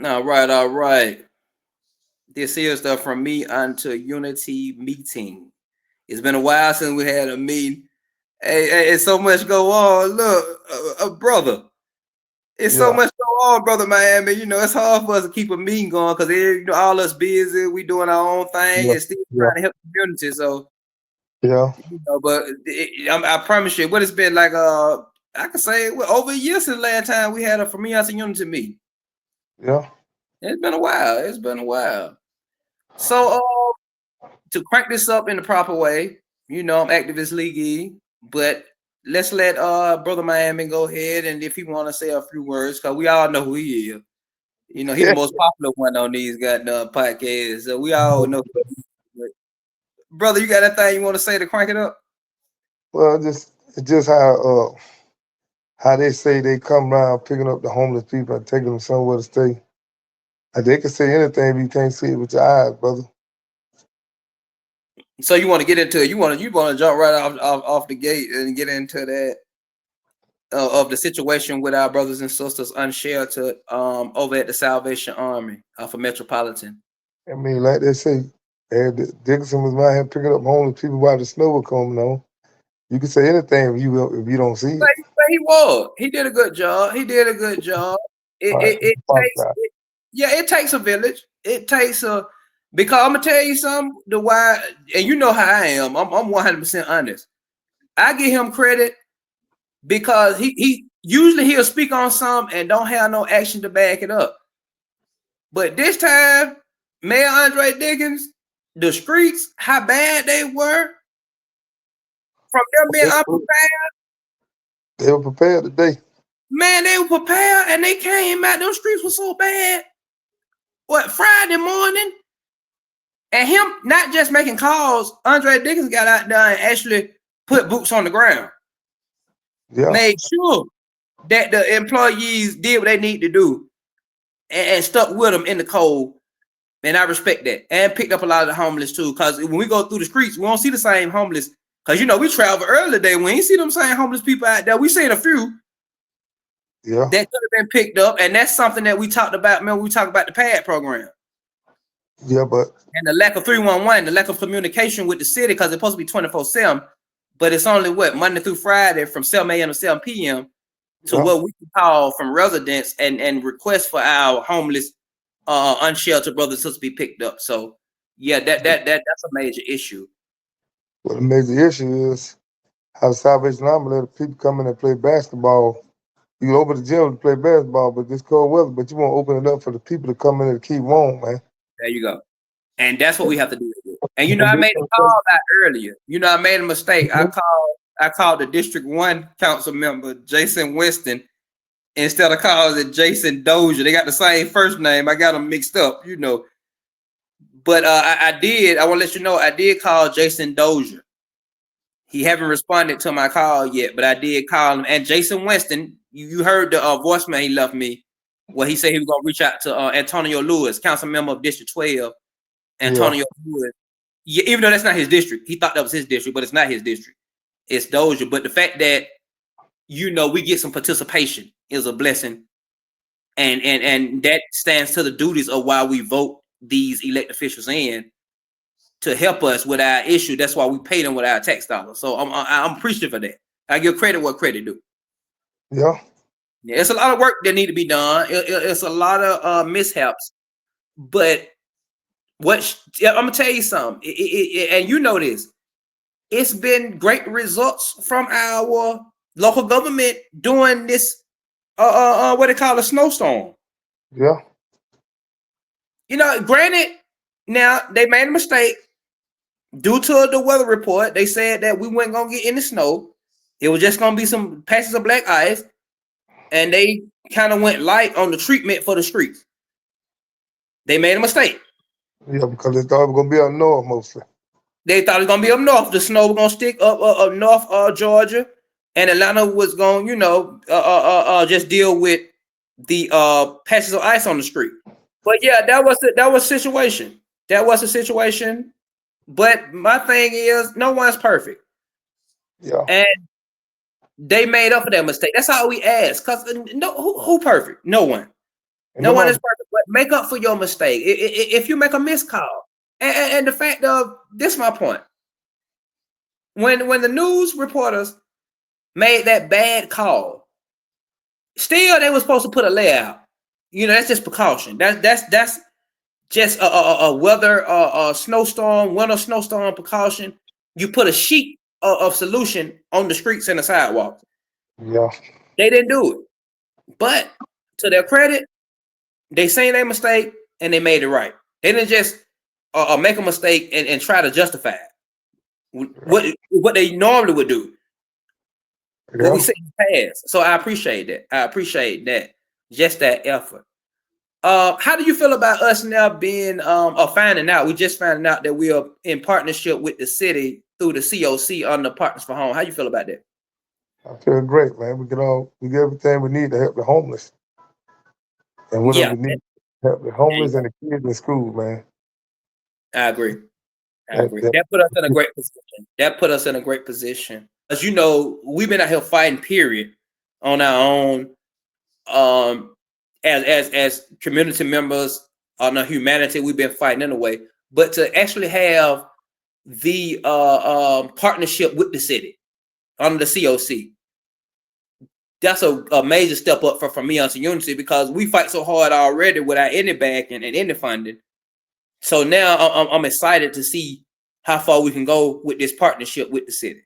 All right, all right. This is the From Me Unto Unity meeting. It's been a while since we had a meeting. Hey, it's so much go on. Look, brother, it's so Yeah, much go on, brother Miami. It's hard for us to keep a meeting going because all us busy. We doing our own thing yeah, and still yeah, trying to help the community. So, yeah, but I promise you, what it's been like. I could say over a year since the last time we had a From Me Unto Unity meeting. yeah. It's been a while. It's been a while. So, to crank this up in the proper way, I'm activist league, but let's let brother Miami go ahead and if he want to say a few words, because we all know who he is. He the most popular one on these goddamn podcasts, so we all know. But brother, you got anything you want to say to crank it up? Well, it's just how they say they come around picking up the homeless people and taking them somewhere to stay. They can say anything, but you can't see it with your eyes, brother. So you want to get into it? You want to jump right off the gate and get into that of the situation with our brothers and sisters unsheltered over at the Salvation Army for Metropolitan. I mean, like they say, Dickinson was out here picking up homeless people while the snow was coming on. You can say anything if you don't see But, it. but he was. He did a good job. He did a good job. It, All right, it, it takes, apologize. yeah, it takes a village. It takes a because I'm gonna tell you something. The why, and you know how I am. I'm 100% honest. I give him credit because he usually he'll speak on something and don't have no action to back it up. But this time, Mayor Andre Dickens, the streets, how bad they were from them being unprepared. They were prepared today. Man, they were prepared and they came out. Those streets were so bad. What Friday morning? And him not just making calls, Andre Dickens got out there and actually put boots on the ground. Yeah, Made sure that the employees did what they need to do and stuck with them in the cold. And I respect that. And picked up a lot of the homeless too. Because when we go through the streets, we don't see the same homeless. Because we travel early today. We ain't see them same homeless people out there. We seen a few yeah, that could have been picked up. And that's something that we talked about. Remember, we talked about the PAD program. yeah, but And the lack of 311, the lack of communication with the city, because it's supposed to be 24/7, but it's only Monday through Friday from 7 a.m. to 7 p.m. to yeah. what we can call from residents and request for our homeless, unsheltered brothers and sisters to be picked up. So yeah, that's a major issue. But the major issue is how the Salvation Army let the people come in and play basketball. You can open the gym to play basketball, but this cold weather, but you won't open it up for the people to come in and keep warm, man. There you go. And that's what we have to do. And And I this made a call out earlier. I made a mistake. I called the District 1 council member, Jason Winston, instead of calling it Jason Dozier. They got the same first name. I got them mixed up. But I did. I want to let you know I did call Jason Dozier. He haven't responded to my call yet, but I did call him. And Jason Winston, you heard the voicemail he left me, where he said he was gonna reach out to Antonio Lewis, council member of District 12. Yeah, Antonio Lewis. Yeah, even though that's not his district, he thought that was his district, but it's not his district. It's Dozier. But the fact that we get some participation is a blessing, and that stands to the duties of why we vote these elected officials in to help us with our issue. That's why we pay them with our tax dollars. So I'm appreciative for that. I give credit what credit due. yeah. Yeah, it's a lot of work that need to be done. It's a lot of mishaps, but I'm gonna tell you something, and you know this. It's been great results from our local government doing this. What they call a snowstorm. Yeah, Granted, now they made a mistake due to the weather report. They said that we weren't gonna get any snow. It was just gonna be some patches of black ice, and they kind of went light on the treatment for the streets. They made a mistake. yeah, because they thought it was gonna be up north mostly. They thought it was gonna be up north. The snow was gonna stick up north Georgia, and Atlanta was going, just deal with the patches of ice on the street. But yeah, that was a situation. That was a situation. But my thing is, no one's perfect, Yeah, and they made up for that mistake. That's all we ask. Cause no, who perfect? No one. And No them one are, is perfect, but make up for your mistake. If you make a missed call, and the fact of this, is my point. When the news reporters made that bad call, still they were supposed to put a layout. You know, that's just precaution. That's just a weather snowstorm, winter snowstorm precaution. You put a sheet of solution on the streets and the sidewalks. yeah. They didn't do it, but to their credit, they seen their mistake and they made it right. They didn't just make a mistake and try to justify it. What they normally would do. Yeah. What we see in the past. So I appreciate that. I appreciate that. Just that effort. How do you feel about us now being finding out? We just found out that we are in partnership with the city through the COC under Partners for Home. How you feel about that? I feel great, man. We get everything we need to help the homeless. And whatever Yeah, we need to help the homeless and the kids in school, man. I agree. That put us in a great position. As you know, we've been out here fighting, period, on our own. As community members on the humanity, we've been fighting in a way. But to actually have the partnership with the city under the COC, that's a major step up for me on Unity, because we fight so hard already without any backing and any funding. So now I'm excited to see how far we can go with this partnership with the city.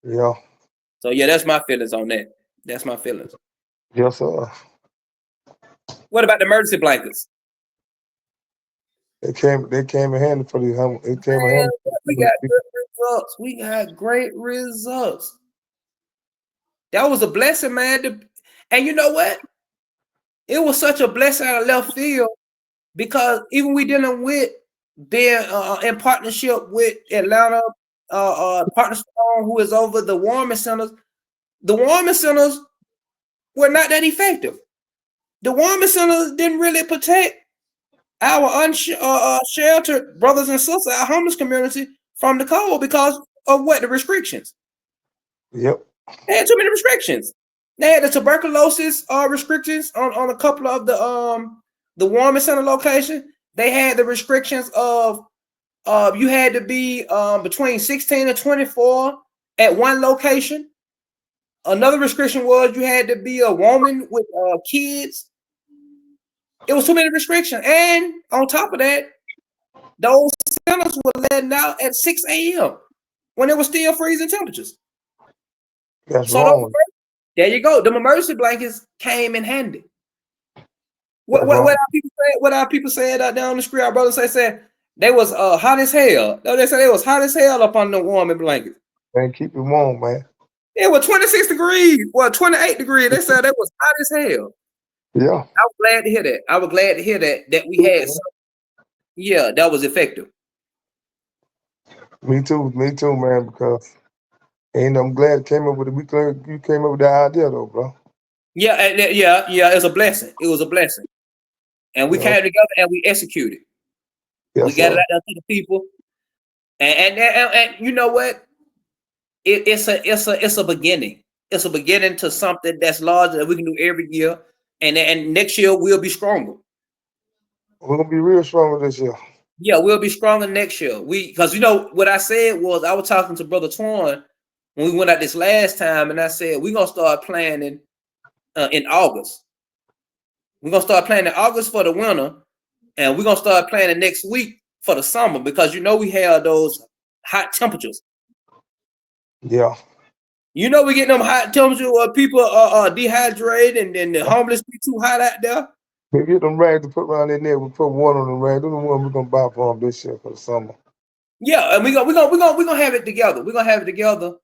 Yeah. So yeah, that's my feelings on that. That's my feelings. Yes, sir. What about the emergency blankets? They came in handy for these homeless. It came in handy. We got good results. We got great results. That was a blessing, man. And you know what? It was such a blessing out of left field, because even we dealing with being in partnership with Atlanta Partners for Home, who is over the warming centers. The warming centers were not that effective. The warming centers didn't really protect our unsheltered brothers and sisters, our homeless community, from the cold because of what? The restrictions. Yep. They had too many restrictions. They had the tuberculosis restrictions on a couple of the warming center location. They had the restrictions of you had to be between 16 and 24 at one location. Another restriction was you had to be a woman with kids. It was too many restrictions. And on top of that, those centers were letting out at 6 a.m. when it was still freezing temperatures. That's wrong. There you go. The emergency blankets came in handy. What our people said out there on the street, our brothers said they was hot as hell. No, they said it was hot as hell up on the warming blankets. Man, keep it warm, man. It was 26 degrees. Well, 28 degrees. They said it was hot as hell. Yeah. I was glad to hear that. I was glad to hear that we had something. Yeah, that was effective. Me too, man, because I'm glad you came up with the idea though, bro. Yeah, it's a blessing. It was a blessing. And we came together and we executed. Yes, we got it out there to the people. And you know what? It's a beginning. It's a beginning to something that's larger that we can do every year. And next year we'll be stronger. We're gonna be real stronger this year. Yeah, we'll be stronger next year. Because you know what I said was, I was talking to Brother Twan when we went out this last time, and I said we're gonna start planning in August. We're gonna start planning in August for the winter, and we're gonna start planning next week for the summer, because you know we have those hot temperatures. Yeah. You know we get them hot temperatures where people are dehydrated and the homeless be too hot out there. We get them rags to put around their neck. We put water on the rags. Those are the ones we're gonna buy for them this year for the summer. Yeah, and we're gonna have it together. We're gonna have it together.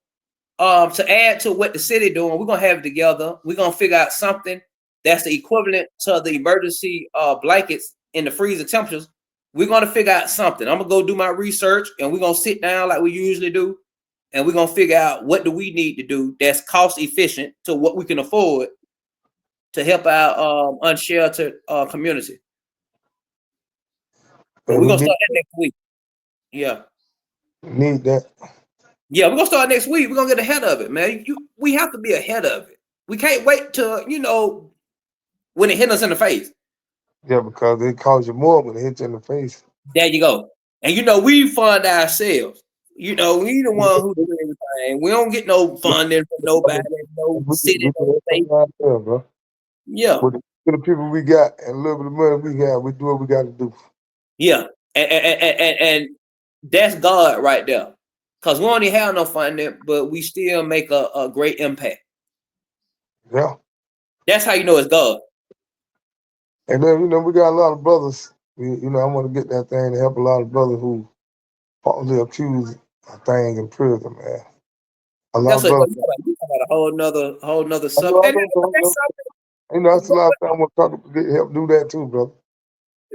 To add to what the city doing, we're gonna have it together. We're gonna figure out something that's the equivalent to the emergency blankets in the freezing temperatures. We're gonna figure out something. I'm gonna go do my research, and we're gonna sit down like we usually do, and we're gonna figure out what do we need to do that's cost efficient to what we can afford to help our unsheltered community. And we're gonna start that next week. Yeah. Need that. Yeah, we're gonna start next week. We're gonna get ahead of it, man. We have to be ahead of it. We can't wait to, when it hit us in the face. Yeah, because it cause you more when it hits you in the face. There you go. And we fund ourselves. We the one who do everything. We don't get no funding from nobody, no city, no state. Bro. Yeah. With the people we got and a little bit of money we got, we do what we got to do. Yeah. And that's God right there. Because we only have no funding, but we still make a great impact. Yeah. That's how you know it's God. And then, we got a lot of brothers. I want to get that thing to help a lot of brothers who falsely accused of things in prison, man. A lot of brothers. We talk about a whole nother subject. That's a lot of time I want to help do that too, brother.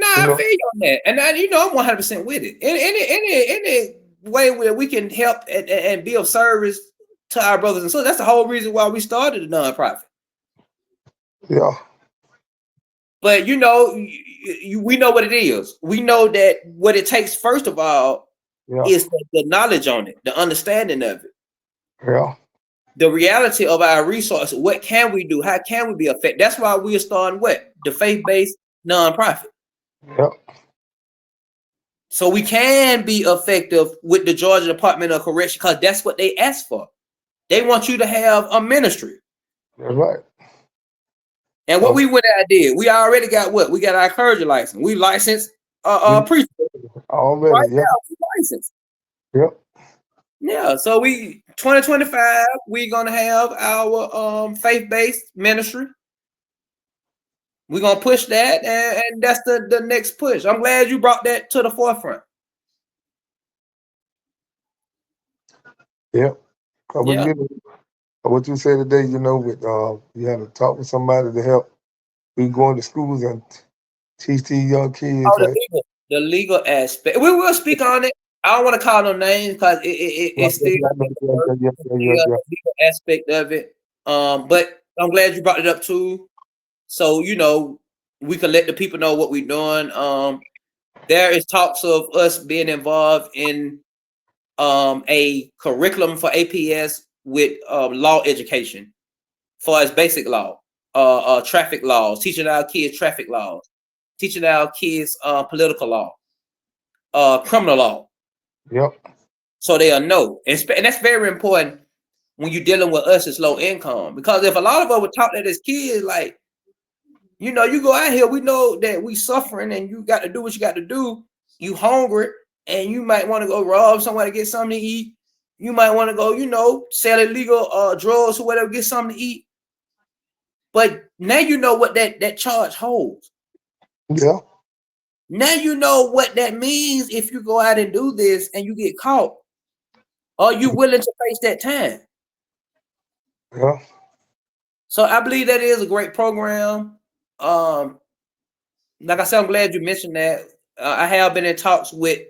I feel you on that. And I'm 100% with it. Any way where we can help and be of service to our brothers and sisters. That's the whole reason why we started a nonprofit. Yeah. But we know what it is. We know that what it takes, first of all, is the knowledge on it, the understanding of it. Yeah. The reality of our resources. What can we do? How can we be effective? That's why we are starting the faith-based nonprofit. Yep. So we can be effective with the Georgia Department of Correction because that's what they asked for. They want you to have a ministry. That's right. And what we went out and did, we already got what? We got our clergy license. We licensed preachers. Already, right now, we licensed. Yep. Yeah, so 2025, we're gonna have our faith-based ministry. We're gonna push that, and that's the next push. I'm glad you brought that to the forefront. Yep. What you said today, with you had to talk with somebody to help. We go into schools and teach these young kids. The legal aspect. We will speak on it. I don't want to call no names because it's still the legal aspect of it. But I'm glad you brought it up too. So we can let the people know what we're doing. There is talks of us being involved in a curriculum for APS with law education, for as basic law, traffic laws, teaching our kids traffic laws, teaching our kids political law, criminal law. Yep. So they'll know, and that's very important when you're dealing with us as low income, because if a lot of us were taught that as kids, like you go out here, we know that we suffering, and you got to do what you got to do. You hungry, and you might want to go rob somewhere to get something to eat. You might want to go, sell illegal drugs or whatever, get something to eat. But now you know what that charge holds. Yeah. Now you know what that means if you go out and do this and you get caught. Are you willing to face that time? Yeah. So I believe that is a great program. Like I said, I'm glad you mentioned that. I have been in talks with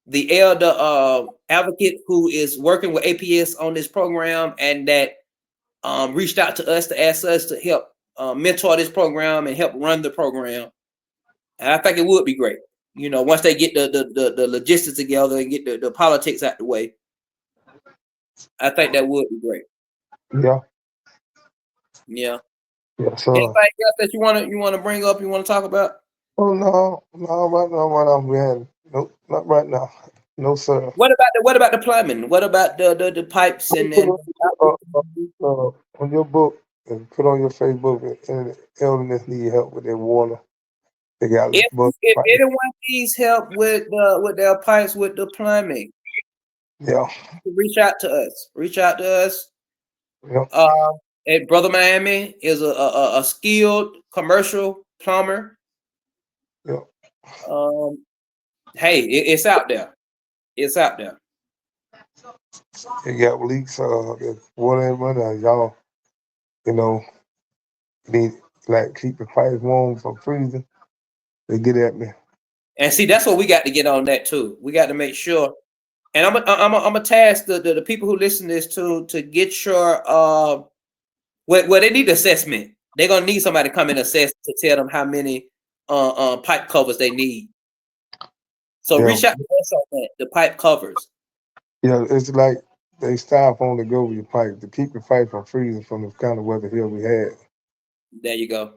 the elder advocate who is working with APS on this program, and that reached out to us to ask us to help mentor this program and help run the program. And I think it would be great. Once they get the logistics together and get the politics out the way, I think that would be great. Yeah. Yeah. Yeah. So anything else that you want to bring up, you want to talk about? Oh no, right now, man. Nope, not right now. No, sir. What about the plumbing? What about the pipes and on your book and put on your Facebook and elders need help with their water. They got if anyone needs help with their pipes, with the plumbing, reach out to us. Yeah. And Brother Miami is a skilled commercial plumber. Yeah. Hey, it's out there. It's out there. They got leaks, water and money. Y'all, need keep the pipes warm from freezing. They get at me. And see, that's what we got to get on that too. We got to make sure. And I'm a task the people who listen to this to get your well, they need assessment. They're gonna need somebody to come and assess to tell them how many pipe covers they need. So reach out to us on that, the pipe covers. Yeah, it's like they styrofoam to go with your pipe to keep the pipe from freezing from the kind of weather here we had. There you go.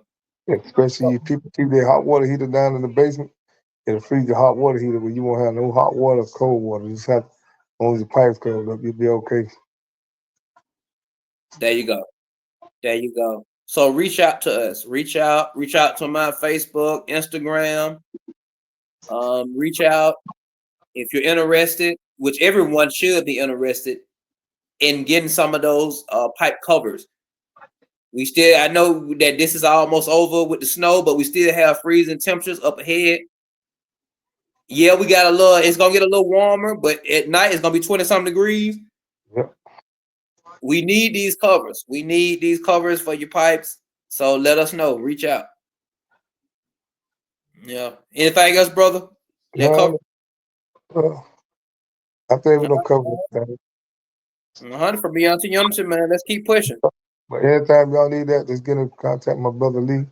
Especially if people keep their hot water heater down in the basement, it'll freeze the hot water heater, but you won't have no hot water or cold water. You just have, as long as your pipes covered up, you'll be okay. There you go. There you go. So reach out to us. Reach out to my Facebook, Instagram. Reach out if you're interested, which everyone should be interested in getting some of those pipe covers. I know that this is almost over with the snow, but we still have freezing temperatures up ahead. Yeah, it's gonna get a little warmer, but at night it's gonna be 20-something degrees. Yep. We need these covers. We need these covers for your pipes. So let us know. Reach out. Yeah. Anything else, brother? No, I think we're gonna cover that. 100 for Beyond Unity, man. Let's keep pushing. But anytime y'all need that, just get in contact with my brother Lee,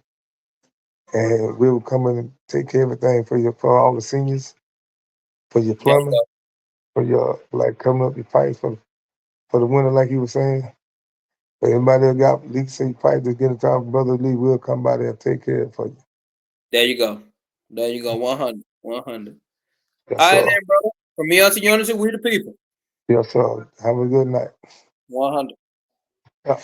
and we'll come in and take care of everything for all the seniors, for your plumbing, for your like coming up your pipes for the winter, like you were saying. But anybody that got leaks in your pipe, just get in touch with brother Lee. We'll come by there and take care of it for you. There you go. 100. 100. Yes, All right, sir. then, brother. From Beyond Unity, we the people. Yes, sir. Have a good night. 100. Yeah.